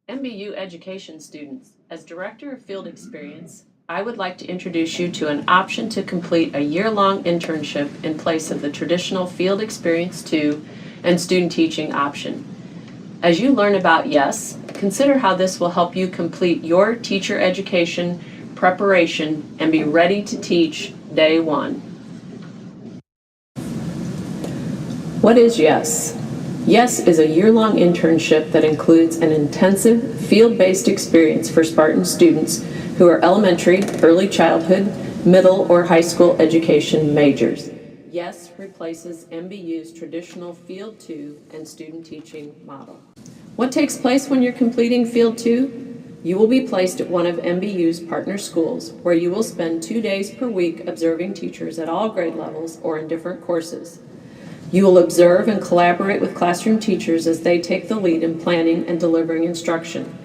MBU education students, as Director of Field Experience, I would like to introduce you to an option to complete a year-long internship in place of the traditional Field Experience 2 and student teaching option. As you learn about YESS, consider how this will help you complete your teacher education preparation and be ready to teach day one. What is YESS? YESS is a year-long internship that includes an intensive, field-based experience for Spartan students who are elementary, early childhood, middle, or high school education majors. YESS replaces MBU's traditional Field 2 and student teaching model. What takes place when you're completing Field 2? You will be placed at one of MBU's partner schools, where you will spend 2 days per week observing teachers at all grade levels or in different courses. You will observe and collaborate with classroom teachers as they take the lead in planning and delivering instruction.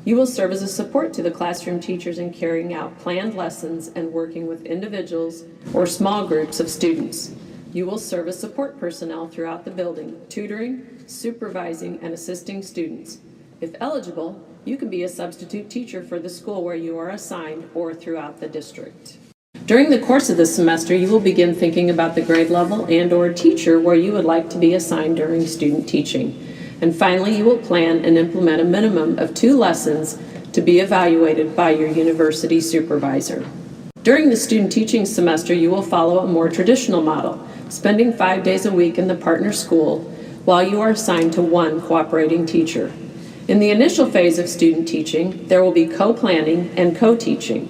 You will serve as a support to the classroom teachers in carrying out planned lessons and working with individuals or small groups of students. You will serve as support personnel throughout the building, tutoring, supervising, and assisting students. If eligible, you can be a substitute teacher for the school where you are assigned or throughout the district. During the course of the semester, you will begin thinking about the grade level and/or teacher where you would like to be assigned during student teaching. And finally, you will plan and implement a minimum of 2 lessons to be evaluated by your university supervisor. During the student teaching semester, you will follow a more traditional model, spending 5 days a week in the partner school while you are assigned to one cooperating teacher. In the initial phase of student teaching, there will be co-planning and co-teaching.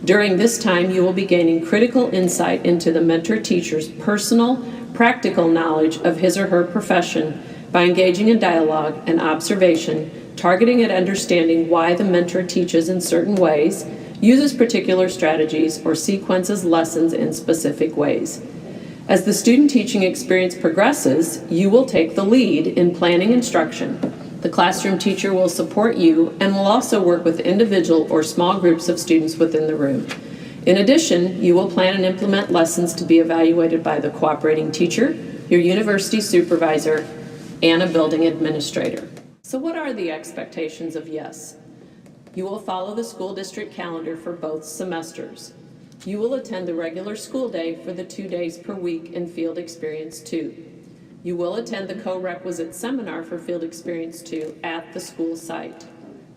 During this time, you will be gaining critical insight into the mentor teacher's personal, practical knowledge of his or her profession by engaging in dialogue and observation, targeting at understanding why the mentor teaches in certain ways, uses particular strategies, or sequences lessons in specific ways. As the student teaching experience progresses, you will take the lead in planning instruction. The classroom teacher will support you and will also work with individual or small groups of students within the room. In addition, you will plan and implement lessons to be evaluated by the cooperating teacher, your university supervisor, and a building administrator. So what are the expectations of YESS? You will follow the school district calendar for both semesters. You will attend the regular school day for the 2 days per week in Field Experience 2. You will attend the co-requisite seminar for Field Experience 2 at the school site.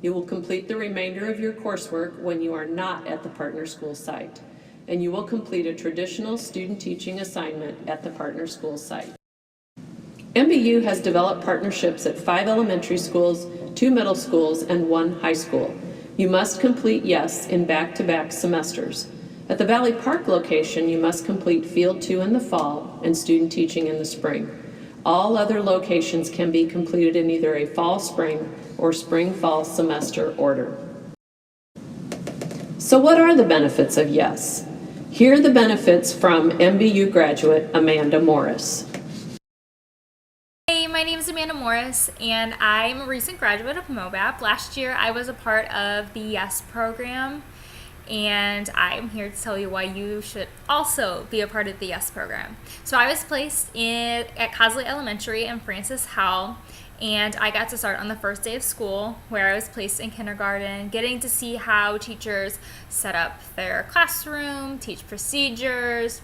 You will complete the remainder of your coursework when you are not at the partner school site. And you will complete a traditional student teaching assignment at the partner school site. MBU has developed partnerships at 5 elementary schools, 2 middle schools, and 1 high school. You must complete YESS in back-to-back semesters. At the Valley Park location, you must complete Field 2 in the fall and student teaching in the spring. All other locations can be completed in either a fall-spring or spring-fall semester order. So what are the benefits of YESS? Here are the benefits from MBU graduate Amanda Morris. Hey, my name is Amanda Morris, and I'm a recent graduate of MOBAP. Last year, I was a part of the YESS program, and I'm here to tell you why you should also be a part of the YESS program. So I was placed at Cosley Elementary in Francis Howell, and I got to start on the first day of school, where I was placed in kindergarten, getting to see how teachers set up their classroom, teach procedures,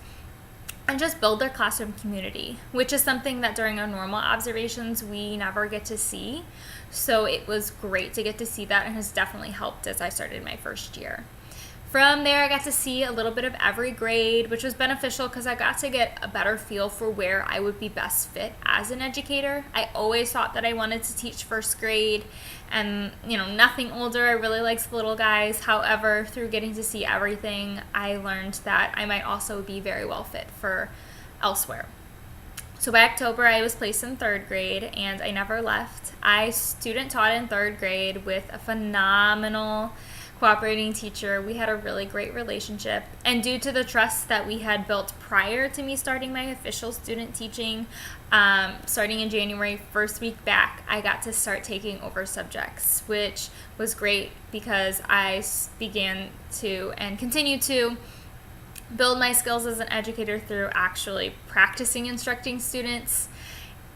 and just build their classroom community, which is something that during our normal observations we never get to see. So it was great to get to see that, and has definitely helped as I started my first year. From there, I got to see a little bit of every grade, which was beneficial because I got to get a better feel for where I would be best fit as an educator. I always thought that I wanted to teach first grade and, nothing older. I really liked the little guys. However, through getting to see everything, I learned that I might also be very well fit for elsewhere. So by October, I was placed in 3rd grade, and I never left. I student taught in 3rd grade with a phenomenal cooperating teacher. We had a really great relationship, and due to the trust that we had built prior to me starting my official student teaching, starting in January, first week back, I got to start taking over subjects, which was great because I began to and continue to build my skills as an educator through actually practicing instructing students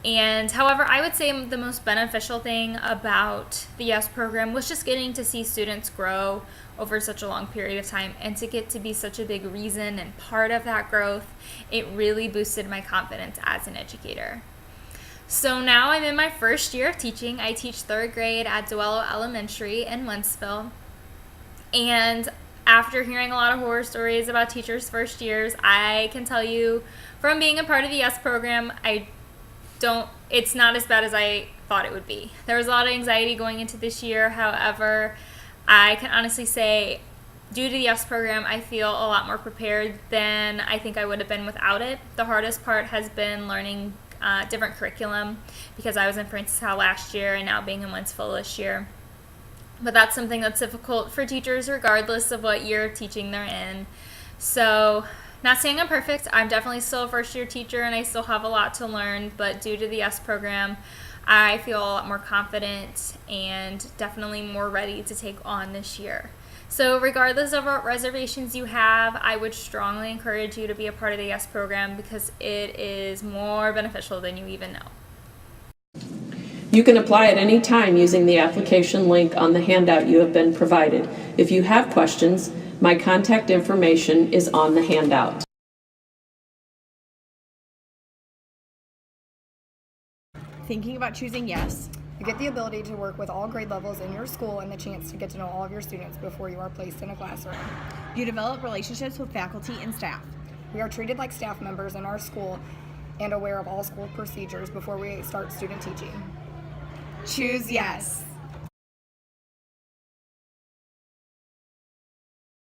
And however, I would say the most beneficial thing about the YESS program was just getting to see students grow over such a long period of time, and to get to be such a big reason and part of that growth. It really boosted my confidence as an educator. So now I'm in my first year of teaching. I teach third grade at Duello Elementary in Wentzville. And after hearing a lot of horror stories about teachers' first years, I can tell you from being a part of the YESS program, it's not as bad as I thought it would be. There was a lot of anxiety going into this year. However, I can honestly say, due to the YESS program, I feel a lot more prepared than I think I would have been without it. The hardest part has been learning different curriculum, because I was in Francis Howell last year and now being in Wentzville this year. But that's something that's difficult for teachers regardless of what year of teaching they're in. So, not saying I'm perfect. I'm definitely still a first year teacher and I still have a lot to learn, but due to the YESS program, I feel a lot more confident and definitely more ready to take on this year. So regardless of what reservations you have, I would strongly encourage you to be a part of the YESS program, because it is more beneficial than you even know. You can apply at any time using the application link on the handout you have been provided. If you have questions, my contact information is on the handout. Thinking about choosing YESS? You get the ability to work with all grade levels in your school and the chance to get to know all of your students before you are placed in a classroom. You develop relationships with faculty and staff. We are treated like staff members in our school and aware of all school procedures before we start student teaching. Choose YESS.